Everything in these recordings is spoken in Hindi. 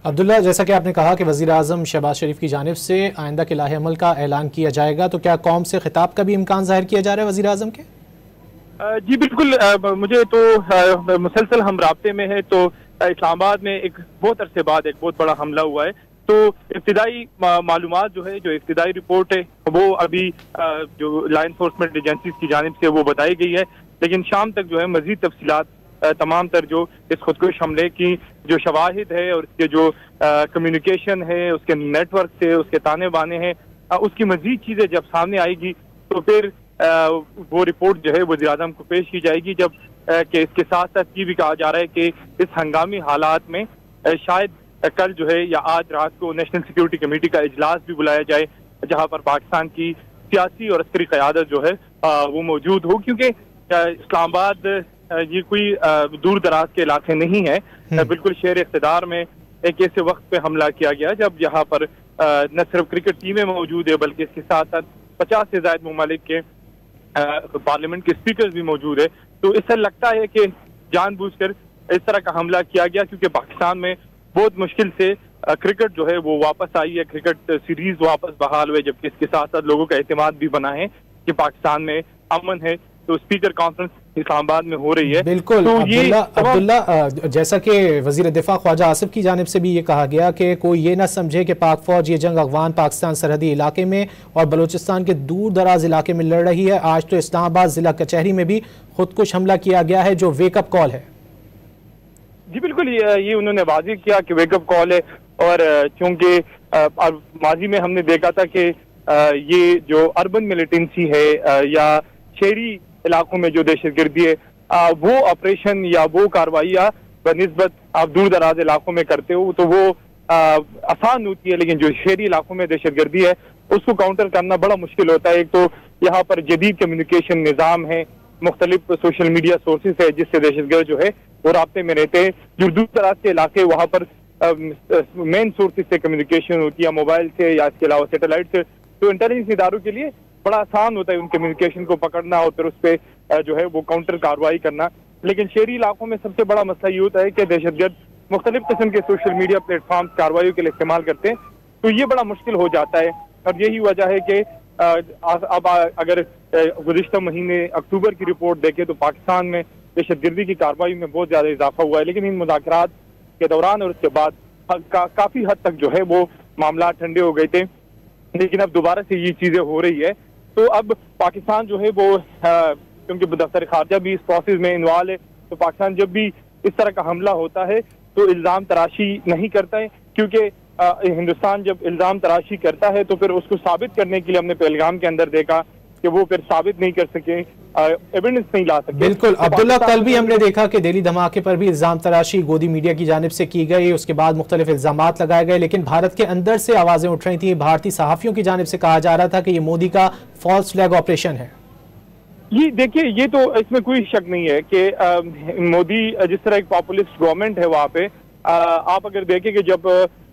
अब्दुल्ला, जैसा कि आपने कहा कि वज़ीर आज़म शहबाज शरीफ की जानिब से आइंदा के लाहे अमल का ऐलान किया जाएगा, तो क्या कौम से खिताब का भी इम्कान ज़ाहिर किया जा रहा है वज़ीर आज़म के? जी बिल्कुल, मुझे तो मुसलसल हम राब्ते में है। तो इस्लामाबाद में एक बहुत अरसे बाद एक बहुत बड़ा हमला हुआ है। तो इब्तिदाई मालूमात जो है, जो इब्तिदाई रिपोर्ट है, वो अभी जो लॉ एनफोर्समेंट एजेंसीज की जानिब से वो बताई गई है। लेकिन शाम तक जो है मजीद तफसीलात तमाम तर जो इस खुदकुश हमले की जो शवाहिद है और उसके जो कम्युनिकेशन है, उसके नेटवर्क से उसके ताने बाने हैं, उसकी मजीद चीजें जब सामने आएगी तो फिर वो रिपोर्ट जो है वज़ीर आज़म को पेश की जाएगी। जब कि इसके साथ साथ ये भी कहा जा रहा है कि इस हंगामी हालात में शायद कल जो है या आज रात को नेशनल सिक्योरिटी कमेटी का इजलास भी बुलाया जाए, जहां पर पाकिस्तान की सियासी और अस्करी क़यादत जो है वो मौजूद हो। क्योंकि इस्लामाबाद ये कोई दूर दराज के इलाके नहीं है, बिल्कुल शेर इक़्तिदार में एक ऐसे वक्त पे हमला किया गया जब यहाँ पर न सिर्फ क्रिकेट टीमें मौजूद है, बल्कि इसके साथ साथ 50 से ज्यादा ममालिक के पार्लियामेंट के स्पीकर भी मौजूद है। तो इससे लगता है कि जानबूझकर इस तरह का हमला किया गया, क्योंकि पाकिस्तान में बहुत मुश्किल से क्रिकेट जो है वो वापस आई है, क्रिकेट सीरीज वापस बहाल हुए, जबकि इसके साथ साथ लोगों का एतमाद भी बना है कि पाकिस्तान में अमन है। तो स्पीकर कॉन्फ्रेंस इस्लामाबाद में हो रही है। बिल्कुल। तो अब्दुल्ला, जैसा कि वजीर दिफा ख्वाजा आसिफ की जानिब से भी ये कहा गया कि कोई ये ना समझे कि पाक फौज ये जंग अफगान पाकिस्तान सरहदी इलाके में और बलूचिस्तान के दूर दराज इलाके में लड़ रही है। आज तो इस्लामाबाद जिला कचहरी में भी खुदकुश हमला किया गया है, जो वेकअप कॉल है। जी बिल्कुल, ये उन्होंने वाज़ेह किया कि वेकअप कॉल है। और चूंकि माजी में हमने देखा था कि ये जो अर्बन मिलिटेंसी है या शहरी इलाकों में जो दहशतगर्दी है, वो ऑपरेशन या वो कार्रवाइयाँ बनिस्बत आप दूर दराज इलाकों में करते हो तो वो आसान होती है, लेकिन जो शहरी इलाकों में दहशतगर्दी है उसको काउंटर करना बड़ा मुश्किल होता है। एक तो यहाँ पर जदीद कम्युनिकेशन निज़ाम है, मुख्तलिफ सोशल मीडिया सोर्सेज है जिससे दहशतगर्द जो है वो राब्ते में रहते हैं। जो दूर दराज के इलाके वहाँ पर मेन सोर्सेज से कम्युनिकेशन होती है, मोबाइल से या इसके अलावा सैटेलाइट से। तो इंटेलिजेंस इदारों के लिए बड़ा आसान होता है उन कम्युनिकेशन को पकड़ना और फिर उस पर जो है वो काउंटर कार्रवाई करना। लेकिन शहरी इलाकों में सबसे बड़ा मसला ये होता है कि दहशतगर्द मुख्तलिफ किस्म के सोशल मीडिया प्लेटफॉर्म कार्रवाई के लिए इस्तेमाल करते हैं, तो ये बड़ा मुश्किल हो जाता है। और यही वजह है कि अब अगर गुज़िश्ता महीने अक्टूबर की रिपोर्ट देखें तो पाकिस्तान में दहशतगर्दी की कार्रवाई में बहुत ज्यादा इजाफा हुआ है। लेकिन इन मुज़ाकरात के दौरान और उसके बाद काफी हद तक जो है वो मामला ठंडे हो गए थे, लेकिन अब दोबारा से ये चीजें हो रही है। तो अब पाकिस्तान जो है वो क्योंकि दफ्तर खारजा भी इस प्रोसेस में इन्वॉल्व है, तो पाकिस्तान जब भी इस तरह का हमला होता है तो इल्जाम तराशी नहीं करता है, क्योंकि हिंदुस्तान जब इल्जाम तराशी करता है तो फिर उसको साबित करने के लिए हमने पहलगाम के अंदर देखा कि वो फिर साबित नहीं कर सके, एविडेंस नहीं ला सके। बिल्कुल अब्दुल्ला, कल भी हमने देखा कि दिल्ली धमाके पर भी इल्जाम तराशी गोदी मीडिया की जानिब से की गई, उसके बाद मुख्तलिफ इल्जामात लगाए गए, लेकिन भारत के अंदर से आवाजें उठ रही थी, भारतीय सहाफियों की जानिब से कहा जा रहा था कि ये मोदी का फॉल्स फ्लैग ऑपरेशन है। ये देखिए, ये तो इसमें कोई शक नहीं है कि मोदी जिस तरह एक पॉपुलिस्ट गवर्नमेंट है वहाँ पे, आप अगर देखें कि जब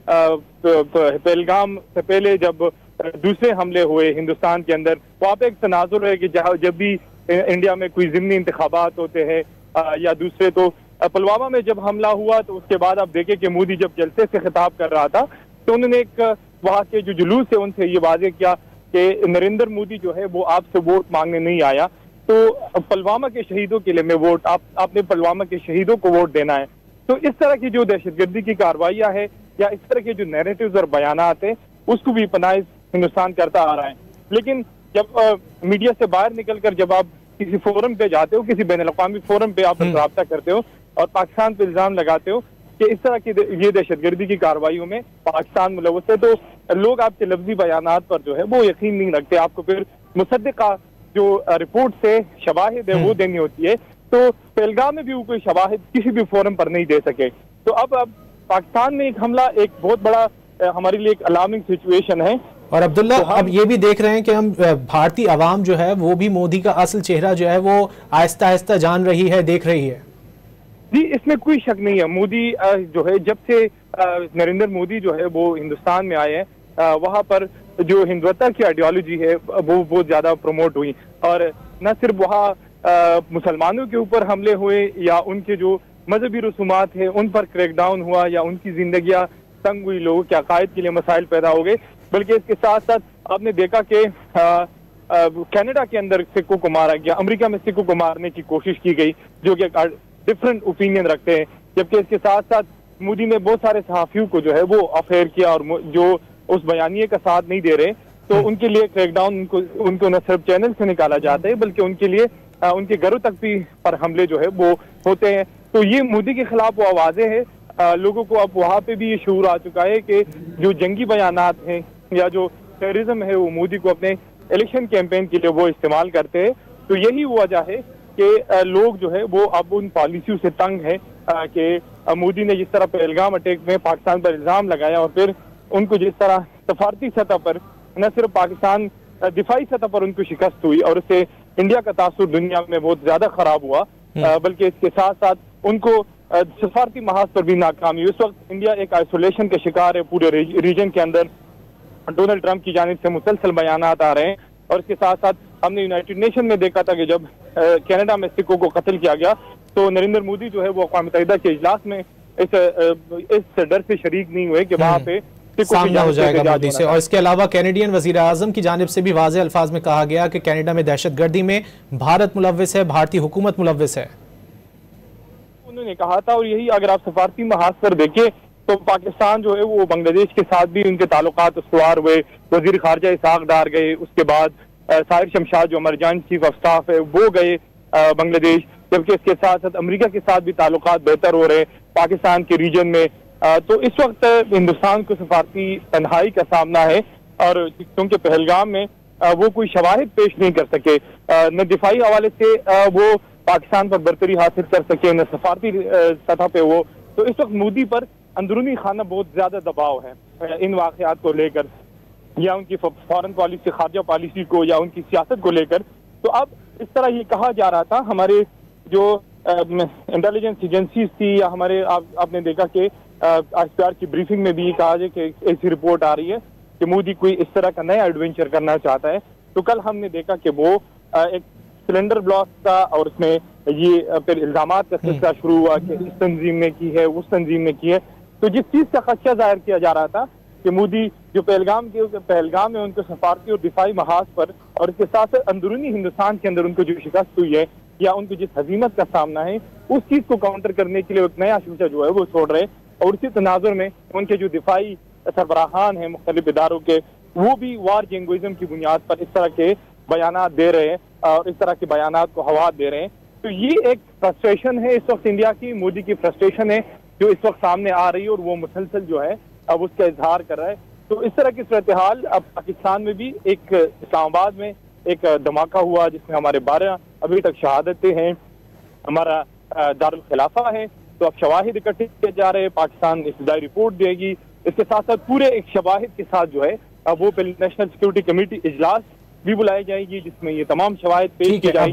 पहलगाम से पहले जब दूसरे हमले हुए हिंदुस्तान के अंदर, वहाँ पे एक तनाजुर है कि जब भी इंडिया में कोई ज़िमनी इंतखाबात होते हैं या दूसरे, तो पुलवामा में जब हमला हुआ तो उसके बाद आप देखें कि मोदी जब जलसे से खिताब कर रहा था तो उन्होंने एक वहाँ के जो जुलूस है उनसे ये वाज़ेह किया कि नरेंद्र मोदी जो है वो आपसे वोट मांगने नहीं आया, तो पुलवामा के शहीदों के लिए मैं वोट, आपने पुलवामा के शहीदों को वोट देना है। तो इस तरह की जो दहशतगर्दी की कार्रवाइयाँ है या इस तरह के जो नैरेटिव्स और बयानात है उसको भी पनाइज हिंदुस्तान करता आ रहा है। लेकिन जब मीडिया से बाहर निकलकर जब आप किसी फोरम पे जाते हो, किसी बैनुल-अक़वामी फोरम पे आप राब्ता करते हो और पाकिस्तान पे इल्जाम लगाते हो कि इस तरह की ये दहशतगर्दी की कार्रवाइयों में पाकिस्तान मुलव्वस है, तो लोग आपके लफ्जी बयानात पर जो है वो यकीन नहीं रखते, आपको फिर मुसद्दिका जो रिपोर्ट से शवाहिद है वो देनी होती है। तो पहलगाम में भी वो कोई शवाहिद किसी भी फोरम पर नहीं दे सके। तो अब पाकिस्तान में एक हमला एक बहुत बड़ा हमारे लिए एक अलार्मिंग सिचुएशन है। और अब्दुल्ला, तो अब ये भी देख रहे हैं कि हम भारतीय आवाम जो है वो भी मोदी का असल चेहरा जो है वो आहिस्ता आहिस्ता जान रही है, देख रही है। जी, इसमें कोई शक नहीं है। मोदी जो है जब से नरेंद्र मोदी जो है वो हिंदुस्तान में आए हैं, वहाँ पर जो हिंदुत्व की आइडियोलॉजी है वो बहुत ज्यादा प्रमोट हुई, और न सिर्फ वहाँ मुसलमानों के ऊपर हमले हुए या उनके जो मजहबी रसूमात है उन पर क्रैकडाउन हुआ या उनकी जिंदगियाँ तंग हुई, लोगों के अकायद के लिए मसाइल पैदा हो गए। बल्कि इसके साथ साथ आपने देखा कि कनाडा के अंदर सिखों को मारा गया, अमेरिका में सिखों को मारने की कोशिश की गई, जो कि डिफरेंट ओपिनियन रखते हैं। जबकि इसके साथ साथ मोदी ने बहुत सारे सहाफियों को जो है वो अफेयर किया, और जो उस बयानिए का साथ नहीं दे रहे, तो उनके लिए क्रैकडाउन, उनको न सिर्फ चैनल से निकाला जाता है बल्कि उनके लिए उनके घरों तक भी पर हमले जो है वो होते हैं। तो ये मोदी के खिलाफ वो आवाजें हैं। लोगों को अब वहां पे भी ये शऊर आ चुका है कि जो जंगी बयानात हैं या जो टेररिज्म है वो मोदी को अपने इलेक्शन कैंपेन के लिए वो इस्तेमाल करते हैं। तो यही वजह है कि लोग जो है वो अब उन पॉलिसियों से तंग है कि मोदी ने जिस तरह पहलगाम अटैक में पाकिस्तान पर इल्जाम लगाया और फिर उनको जिस तरह सफारती सतह पर न सिर्फ पाकिस्तान दिफाई सतह पर उनको शिकस्त हुई और उससे इंडिया का तासुर दुनिया में बहुत ज्यादा खराब हुआ, बल्कि इसके साथ साथ उनको सफारती महाज पर भी नाकामी। उस वक्त इंडिया एक आइसोलेशन का शिकार है पूरे रीजन के अंदर। डोनाल्ड ट्रंप की जानिब से मुसलसल बयानात आ रहे हैं, और इसके साथ साथ हमने यूनाइटेड नेशन में देखा था कि जब कनाडा में सिखों को कत्ल किया गया तो नरेंद्र मोदी जो है वो अक़वाम मुत्तहिदा के इजलास में इस डर से शरीक नहीं हुए कि वहां पे सामना हो जाएगा मोदी से। और इसके अलावा कैनेडियन वजीर आजम की जानिब से भी वाज़ेह अल्फाज में कहा गया कि कनाडा में दहशतगर्दी में भारत मुलव्विस है, भारतीय हुकूमत मुलव्विस है, उन्होंने कहा था। और यही अगर आप सफारती महाज पर देखें तो पाकिस्तान जो है वो बांग्लादेश के साथ भी उनके ताल्लुकात उसवार हुए। वजीर खारजा इसहाक डार गए, उसके बाद साहिर शमशाद जो हमारे जॉइंट चीफ ऑफ स्टाफ है वो गए बांग्लादेश, जबकि इसके साथ साथ अमेरिका के साथ भी ताल्लुकात बेहतर हो रहे पाकिस्तान के रीजन में। तो इस वक्त हिंदुस्तान को सफारती तन्हाई का सामना है, और क्योंकि पहलगाम में वो कोई शवाहिद पेश नहीं कर सके, न दिफाई हवाले से वो पाकिस्तान पर बरतरी हासिल कर सके, न सफारती सतह पे वो। तो इस वक्त मोदी पर अंदरूनी खाना बहुत ज्यादा दबाव है इन वाकयात को लेकर, या उनकी फॉरेन पॉलिसी, खारजा पॉलिसी को, या उनकी सियासत को लेकर। तो अब इस तरह ये कहा जा रहा था, हमारे जो इंटेलिजेंस एजेंसीज थी या हमारे आपने देखा कि ISPR की ब्रीफिंग में भी ये कहा है कि ऐसी रिपोर्ट आ रही है कि मोदी कोई इस तरह का नया एडवेंचर करना चाहता है। तो कल हमने देखा कि वो एक सिलेंडर ब्लॉक का, और उसमें ये फिर इल्जामात का सिलसिला शुरू हुआ कि इस तंजीम ने की है, उस तंजीम ने की है। तो जिस चीज का खदशा जाहिर किया जा रहा था कि मोदी जो पहलगाम में उनको सफारती और दिफाई महाज पर, और इसके साथ साथ अंदरूनी हिंदुस्तान के अंदर उनको जो शिकस्त हुई है या उनको जिस हजीमत का सामना है, उस चीज को काउंटर करने के लिए एक नया शिक्षा जो है वो छोड़ रहे। और इसी तनाजुर में उनके जो दिफाई सरबराहान हैं मुख्तलिफ इदारों के, वो भी वार जिंगोइज्म की बुनियाद पर इस तरह के बयानात दे रहे हैं और इस तरह के बयानात को हवा दे रहे हैं। तो ये एक फ्रस्ट्रेशन है इस वक्त इंडिया की, मोदी की फ्रस्ट्रेशन है जो इस वक्त सामने आ रही है, और वो मुसलसल जो है अब उसका इजहार कर रहा है। तो इस तरह की सूरत हाल अब पाकिस्तान में भी, एक इस्लामाबाद में एक धमाका हुआ जिसमें हमारे 12 अभी तक शहादतें हैं, हमारा दारुल खिलाफा है। तो अब शवाहिद इकट्ठे किए जा रहे हैं, पाकिस्तान इब्तदाई रिपोर्ट देगी। इसके साथ साथ पूरे एक शवाहिद के साथ जो है वो नेशनल सिक्योरिटी कमेटी इजलास भी बुलाई जाएगी जिसमें ये तमाम शवाहिद पेश की जाएगी।